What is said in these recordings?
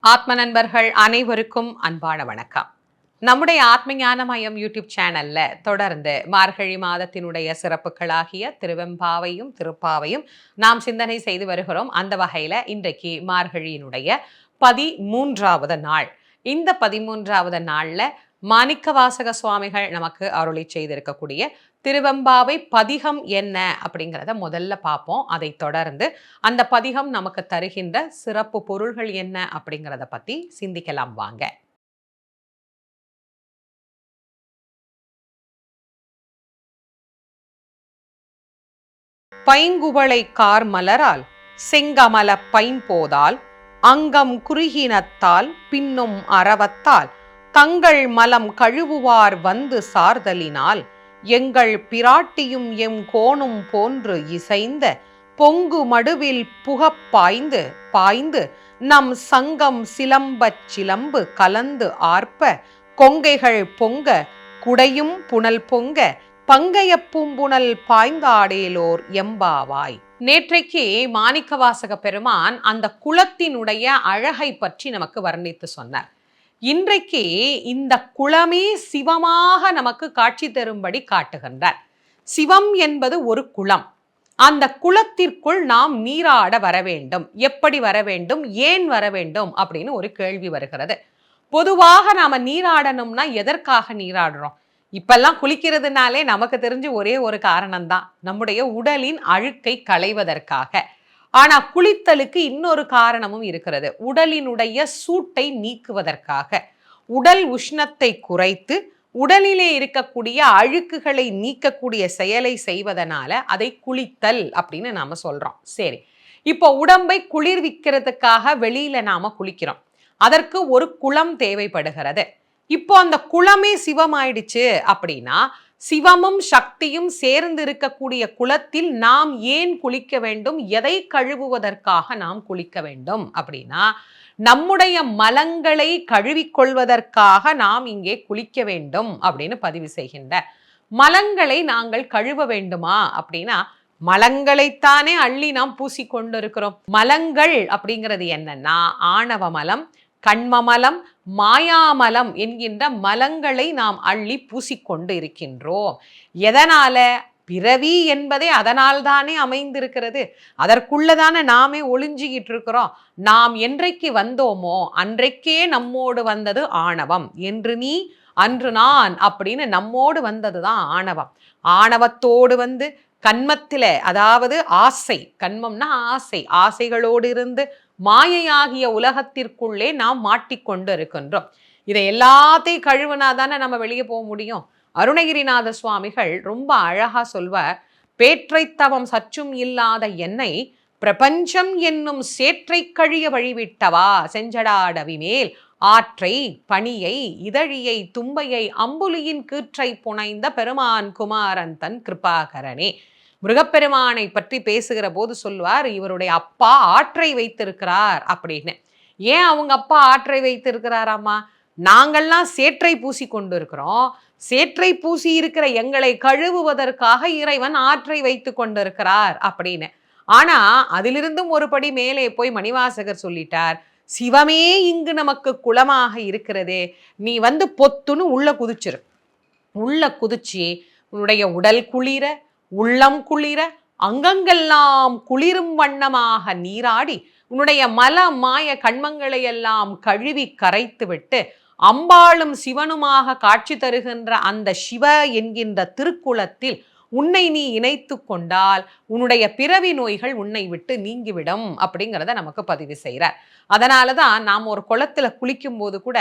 ஆத்ம நண்பர்கள் அனைவருக்கும் அன்பான வணக்கம். நம்முடைய ஆத்ம ஞானமயம் யூடியூப் சேனல்ல தொடர்ந்து மார்கழி மாதத்தினுடைய சிறப்புகளாகிய திருவெம்பாவையும் திருப்பாவையும் நாம் சிந்தனை செய்து வருகிறோம். அந்த வகையில இன்றைக்கு மார்கழியினுடைய 13வது நாள். இந்த 13வது நாள்ல மாணிக்கவாசக சுவாமிகள் நமக்கு அருளி செய்திருக்கக்கூடிய திருவெம்பாவை பதிகம் என்ன அப்படிங்கிறத முதல்ல பார்ப்போம். அதை தொடர்ந்து அந்த பதிகம் நமக்கு தருகின்ற சிறப்பு பொருள்கள் என்ன அப்படிங்கிறத பத்தி சிந்திக்கலாம் வாங்க. பைங்குவளை கார் மலரால் செங்கமல பைம்போதால் அங்கம் குறுகினத்தால் பின்னும் அறவத்தால் தங்கள் மலம் கழுவுவார் வந்து சார்தலினால் எங்கள் பிராட்டியும் எம் கோணும் போன்று இசைந்த பொங்கு மடுவில் புகப் பாய்ந்து பாய்ந்து நம் சங்கம் சிலம்பச் சிலம்பு கலந்து ஆர்ப்ப கொங்கைகள் பொங்க குடையும் புனல் பொங்க பங்கைய பூம்புணல் பாய்ந்தாடேலோர் எம்பாவாய். நேற்றைக்கு மாணிக்கவாசக பெருமான் அந்த குளத்தினுடைய அழகை பற்றி நமக்கு வர்ணித்து சொன்னார். இன்றைக்கு இந்த குளமே சிவமாக நமக்கு காட்சி தரும்படி காட்டுகின்றார். சிவம் என்பது ஒரு குளம். அந்த குளத்திற்குள் நாம் நீராட வர வேண்டும். எப்படி வர வேண்டும், ஏன் வர வேண்டும் அப்படின்னு ஒரு கேள்வி வருகிறது. பொதுவாக நாம நீராடணும்னா எதற்காக நீராடுறோம்? இப்பெல்லாம் குளிக்கிறதுனாலே நமக்கு தெரிஞ்சு ஒரே ஒரு காரணம்தான், நம்முடைய உடலின் அழுக்கை களைவதற்காக. ஆனா குளித்தலுக்கு இன்னொரு காரணமும் இருக்கிறது. உடலினுடைய சூட்டை நீக்குவதற்காக, உடல் உஷ்ணத்தை குறைத்து உடலிலே இருக்கக்கூடிய அழுக்குகளை நீக்கக்கூடிய செயலை செய்வதனால அதை குளித்தல் அப்படின்னு நாம சொல்றோம். சரி, இப்போ உடம்பை குளிர்விக்கிறதுக்காக வெளியில நாம குளிக்கிறோம். அதற்கு ஒரு குளம் தேவைப்படுகிறது. இப்போ அந்த குளமே சிவமாயிடுச்சு அப்படின்னா, சிவமும் சக்தியும் சேர்ந்து இருக்கக்கூடிய குளத்தில் நாம் ஏன் குளிக்க வேண்டும்? எதை கழுவுவதற்காக நாம் குளிக்க வேண்டும் அப்படின்னா, நம்முடைய மலங்களை கழுவிக்கொள்வதற்காக நாம் இங்கே குளிக்க வேண்டும் அப்படின்னு பதிவு செய்கின்ற. மலங்களை நாங்கள் கழுவ வேண்டுமா அப்படின்னா, மலங்களைத்தானே அள்ளி நாம் பூசிக்கொண்டு இருக்கிறோம். மலங்கள் அப்படிங்கிறது என்னன்னா, ஆணவ மலம், கண்மமலம், மாயாமலம் என்கின்ற மலங்களை நாம் அள்ளி பூசிக்கொண்டு இருக்கின்றோம். எதனால? பிறவி என்பதே அதனால்தானே அமைந்திருக்கிறது. அதற்குள்ளதானே நாமே ஒளிஞ்சிக்கிட்டு இருக்கிறோம். நாம் என்றைக்கு வந்தோமோ அன்றைக்கே நம்மோடு வந்தது ஆணவம். என்று நீ அன்று நான் அப்படின்னு நம்மோடு வந்ததுதான் ஆணவம். ஆணவத்தோடு வந்து கண்மத்தில, அதாவது ஆசை, கண்மம்னா ஆசை, ஆசைகளோடு இருந்து மாயையாகிய உலகத்திற்குள்ளே நாம் மாட்டிக்கொண்டு இருக்கின்றோம். இதை எல்லாத்தையும் கழுவுனா தானே நம்ம வெளியே போக முடியும். அருணகிரிநாத சுவாமிகள் ரொம்ப அழகா சொல்வார், பேற்றைத்தவம் சற்றும் இல்லாத என்னை பிரபஞ்சம் என்னும் சேற்றை கழிய வழிவிட்டவா செஞ்சடாடவி மேல் ஆற்றை பணியை இதழியை தும்பையை அம்புலியின் கீற்றை புனைந்த பெருமான் குமாரன் தன் கிருபாகரனே. முருகப்பெருமானை பற்றி பேசுகிற போது சொல்வார், இவருடைய அப்பா ஆற்றை வைத்திருக்கிறார் அப்படின்னு. ஏன் அவங்க அப்பா ஆற்றை வைத்திருக்கிறாராமா? நாங்கள்லாம் சேற்றை பூசி கொண்டு இருக்கிறோம். சேற்றை பூசி இருக்கிற எங்களை கழுவுவதற்காக இறைவன் ஆற்றை வைத்து கொண்டிருக்கிறார் அப்படின்னு. ஆனா அதிலிருந்தும் ஒரு படி மேலே போய் மணிவாசகர் சொல்லிட்டார், சிவமே இங்கு நமக்கு குளமாக இருக்கிறதே, நீ வந்து பொத்துன்னு உள்ள குதிச்சிரு. உள்ள குதிச்சு உன்னுடைய உடல் குளிர, உள்ளம் குளிர, அங்கங்கெல்லாம் குளிரும் வண்ணமாக நீராடி உன்னுடைய மல மாய கண்மங்களை எல்லாம் கழுவி கரைத்து விட்டு அம்பாளும் சிவனுமாக காட்சி தருகின்ற அந்த சிவ என்கின்ற திருக்குளத்தில் உன்னை நீ இணைத்து கொண்டால் உன்னுடைய பிறவி நோய்கள் உன்னை விட்டு நீங்கிவிடும் அப்படிங்கிறத நமக்கு பதிவு செய்கிறார். அதனால தான் நாம் ஒரு குளத்துல குளிக்கும் போது கூட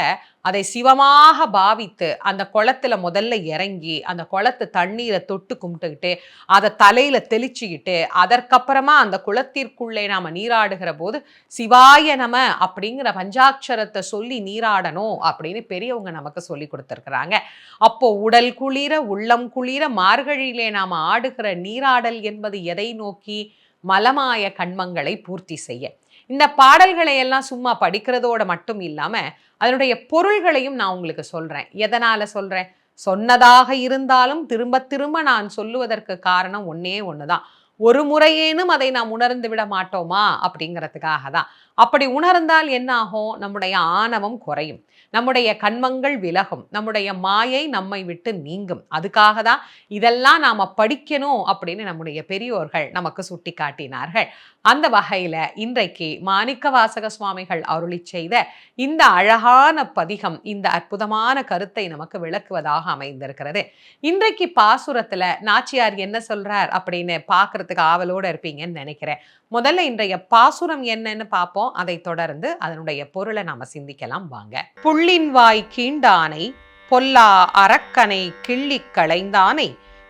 அதை சிவமாக பாவித்து அந்த குளத்துல முதல்ல இறங்கி அந்த குளத்து தண்ணீரை தொட்டு கும்பிட்டுக்கிட்டு அதை தலையில தெளிச்சுக்கிட்டு அதற்கப்புறமா அந்த குளத்திற்குள்ளே நாம நீராடுகிற போது சிவாய நம அப்படிங்கிற பஞ்சாட்சரத்தை சொல்லி நீராடணும் அப்படின்னு பெரியவங்க நமக்கு சொல்லி கொடுத்துருக்குறாங்க. அப்போ உடல் குளிர உள்ளம் குளிர மார்கழியிலே நாம் ஆடுகிற நீராடல் என்பது எதை நோக்கி? மலமாய கண்மங்களை பூர்த்தி செய்ய. இந்த பாடல்களை எல்லாம் சும்மா படிக்கிறதோட மட்டும் இல்லாம அதனுடைய பொருள்களையும் நான் உங்களுக்கு சொல்றேன். எதனால சொல்றேன்? சொன்னதாக இருந்தாலும் திரும்ப திரும்ப நான் சொல்லுவதற்கு காரணம் ஒன்னே ஒண்ணுதான், ஒரு முறையேனும் அதை நாம் உணர்ந்து விட மாட்டோமா அப்படிங்கிறதுக்காக தான். அப்படி உணர்ந்தால் என்ன ஆகும்? நம்முடைய ஆணவம் குறையும், நம்முடைய கன்மங்கள் விலகும், நம்முடைய மாயை நம்மை விட்டு நீங்கும். அதுக்காக தான் இதெல்லாம் நாம படிக்கணும் அப்படின்னு நம்முடைய பெரியோர்கள் நமக்கு சுட்டி காட்டினார்கள். அந்த வகையில இன்றைக்கு மாணிக்கவாசக சுவாமிகள் அருளி செய்த இந்த அழகான பதிகம் இந்த அற்புதமான கருத்தை நமக்கு விளக்குவதாக அமைந்திருக்கிறது. இன்றைக்கு பாசுரத்துல நாச்சியார் என்ன சொல்றார் அப்படின்னு பார்க்கறதுக்கு ஆவலோடு இருப்பீங்கன்னு நினைக்கிறேன். முதல்ல இன்றைய பாசுரம் என்னன்னு பார்ப்போம். அதை தொடர்ந்து அதனுடைய பொருளை நாம சிந்திக்கலாம் வாங்க. புள்ளின் வாய் கீண்டானை பொல்லா அரக்கனை கிள்ளி களைந்தானை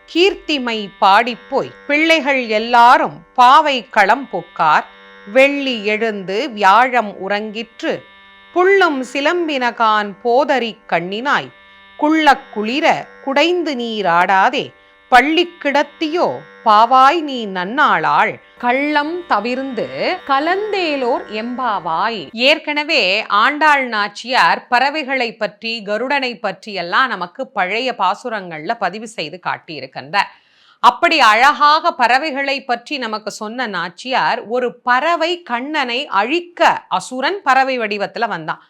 கீர்த்திமை பாடிப்போய் பிள்ளைகள் எல்லாரும் பாவை களம் பொக்கார் வெள்ளி எழுந்து வியாழம் உறங்கிற்று புள்ளும் சிலம்பினகான் போதரி கண்ணினாய் குள்ளக் குளிர குடைந்து நீராடாதே பள்ளி கிடத்தியோ பாவாய் நீ நன்னாளாள் கள்ளம் தவிர்ந்து கலந்தேலோர் எம்பாவாய். ஏற்கனவே ஆண்டாள் நாச்சியார் பறவைகளை பற்றி கருடனை பற்றி எல்லாம் நமக்கு பழைய பாசுரங்கள்ல பதிவு செய்து காட்டியிருக்கின்றார். அப்படி அழகாக பறவைகளை பற்றி நமக்கு சொன்ன நாச்சியார் ஒரு பறவை கண்ணனை அழிக்க, அசுரன் பறவை வடிவத்துல வந்தான்,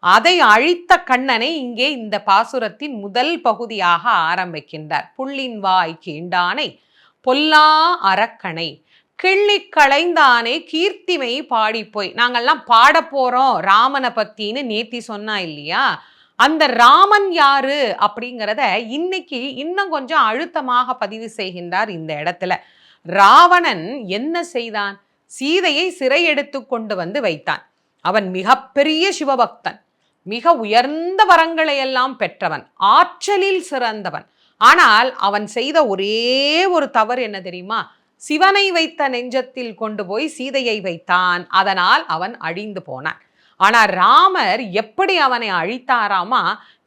அதை அழித்த கண்ணனை இங்கே இந்த பாசுரத்தின் முதல் பகுதியாக ஆரம்பிக்கின்றார். புள்ளின் வாய் கீண்டானை பொல்லா அரக்கனை கிள்ளி களைந்தானே கீர்த்திமை பாடிப்போய். நாங்கள்லாம் பாட போறோம் ராமனை பத்தின்னு நேத்தி சொன்னா இல்லையா, அந்த ராமன் யாரு அப்படிங்கிறத இன்னைக்கு இன்னும் கொஞ்சம் அழுத்தமாக பதிவு செய்கின்றார் இந்த இடத்துல. ராவணன் என்ன செய்தான்? சீதையை சிறை எடுத்து கொண்டு வந்து வைத்தான். அவன் மிகப்பெரிய சிவபக்தன், மிக உயர்ந்த வரங்களை எல்லாம் பெற்றவன், ஆற்றலில் சிறந்தவன். ஆனால் அவன் செய்த ஒரே ஒரு தவறு என்ன தெரியுமா? சிவனை வைத்த நெஞ்சத்தில் கொண்டு போய் சீதையை வைத்தான். அதனால் அவன் அழிந்து போனான். ஆனால் ராமர் எப்படி அவனை அழித்தாராமா?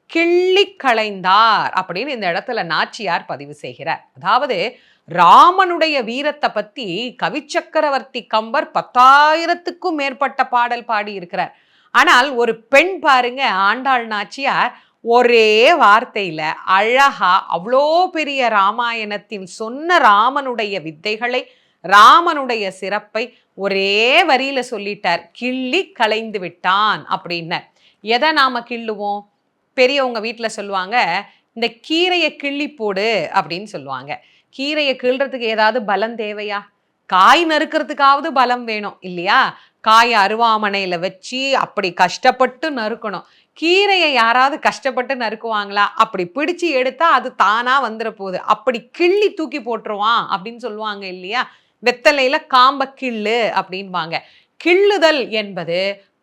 கிள்ளி களைந்தார் அப்படின்னு இந்த இடத்துல நாச்சியார் பதிவு செய்கிறார். அதாவது ராமனுடைய வீரத்தை பத்தி கவிச்சக்கரவர்த்தி கம்பர் 10,000க்கும் மேற்பட்ட பாடல் பாடி இருக்கிறார். ஆனால் ஒரு பெண் பாருங்க, ஆண்டாள் நாச்சியார் ஒரே வார்த்தையில அழகா அவ்வளோ பெரிய ராமாயணத்தின் சொன்ன ராமனுடைய வித்தைகளை, ராமனுடைய சிறப்பை ஒரே வரியில சொல்லிட்டார். கிள்ளி களைந்து விட்டான் அப்படின்னு. எதை நாம கிள்ளுவோம்? பெரியவங்க வீட்டில் சொல்லுவாங்க, இந்த கீரையை கிள்ளி போடு அப்படின்னு சொல்லுவாங்க. கீரையை கிள்றதுக்கு ஏதாவது பலம் தேவையா? காய் நறுக்கிறதுக்காவது பலம் வேணும் இல்லையா? காயை அருவாமனையில வச்சு அப்படி கஷ்டப்பட்டு நறுக்கணும். கீரையை யாராவது கஷ்டப்பட்டு நறுக்குவாங்களா? அப்படி பிடிச்சு எடுத்தா அது தானா வந்துட போகுது. அப்படி கிள்ளி தூக்கி போட்டுருவான் அப்படின்னு சொல்லுவாங்க இல்லையா? வெத்தலையில காம்ப கிள்ளு அப்படின்வாங்க. கிள்ளுதல் என்பது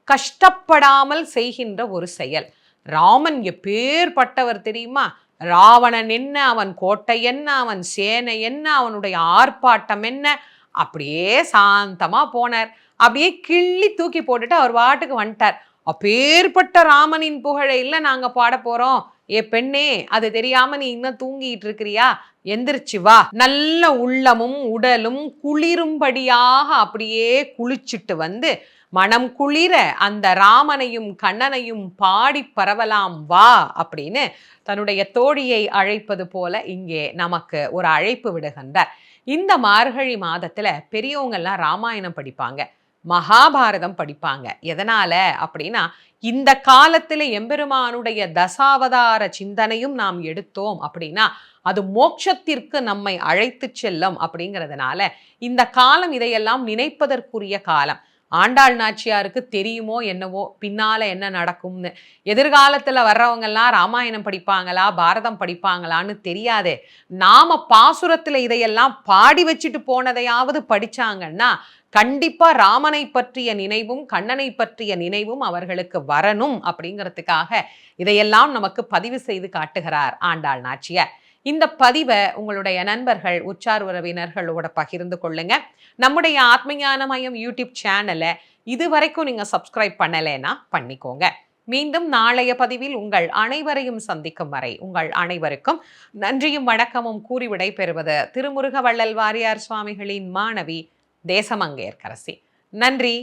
கஷ்டப்படாமல் செய்கின்ற ஒரு செயல். ராமன் எப்பேற்பட்டவர் தெரியுமா? ராவணன் என்ன, அவன் கோட்டை என்ன, அவன் சேனை என்ன, அவனுடைய ஆர்ப்பாட்டம் என்ன, அப்படியே சாந்தமா போனார். அப்படியே கிள்ளி தூக்கி போட்டுட்டு அவர் வாட்டுக்கு வந்துட்டார். அப்பேற்பட்ட ராமனின் புகழை இல்லை நாங்க பாட போறோம். ஏ பெண்ணே, அது தெரியாம நீ இன்னும் தூங்கிட்டு இருக்கிறியா? எந்திரிச்சு வா. நல்ல உள்ளமும் உடலும் குளிரும்படியாக அப்படியே குளிச்சுட்டு வந்து மனம் குளிர அந்த ராமனையும் கண்ணனையும் பாடி பரவலாம் வா அப்படின்னு தன்னுடைய தோழியை அழைப்பது போல இங்கே நமக்கு ஒரு அழைப்பு விடுகின்றார். இந்த மார்கழி மாதத்துல பெரியவங்கெல்லாம் ராமாயணம் படிப்பாங்க, மகாபாரதம் படிப்பாங்க. எதனால அப்படின்னா, இந்த காலத்துல எம்பெருமானுடைய தசாவதார சிந்தனையும் நாம் எடுத்தோம் அப்படின்னா அது மோட்சத்திற்கு நம்மை அழைத்து செல்லும். அப்படிங்கிறதுனால இந்த காலம் இதையெல்லாம் நினைப்பதற்குரிய காலம். ஆண்டாள் நாச்சியாருக்கு தெரியுமோ என்னவோ பின்னால என்ன நடக்கும்னு. எதிர்காலத்துல வர்றவங்கெல்லாம் ராமாயணம் படிப்பாங்களா, பாரதம் படிப்பாங்களான்னு தெரியாதே. நாம பாசுரத்துல இதையெல்லாம் பாடி வச்சுட்டு போனதையாவது படிச்சாங்கன்னா கண்டிப்பா ராமனை பற்றிய நினைவும் கண்ணனை பற்றிய நினைவும் அவர்களுக்கு வரணும். அப்படிங்கிறதுக்காக இதையெல்லாம் நமக்கு பதிவு செய்து காட்டுகிறார் ஆண்டாள் நாச்சியார். இந்த பதிவை உங்களுடைய நண்பர்கள், உற்றார் உறவினர்களோட பகிர்ந்து கொள்ளுங்க. நம்முடைய ஆத்மஞான மையம் யூடியூப் சேனலை இதுவரைக்கும் நீங்க சப்ஸ்கிரைப் பண்ணலைன்னா பண்ணிக்கோங்க. மீண்டும் நாளைய பதிவில் உங்கள் அனைவரையும் சந்திக்கும் வரை உங்கள் அனைவருக்கும் நன்றியும் வணக்கமும் கூறி விடைபெறுவது திருமுருக வள்ளல் வாரியார் சுவாமிகளின் மாணவி தேசமங்கையர்க்கரசி. நன்றி,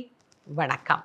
வணக்கம்.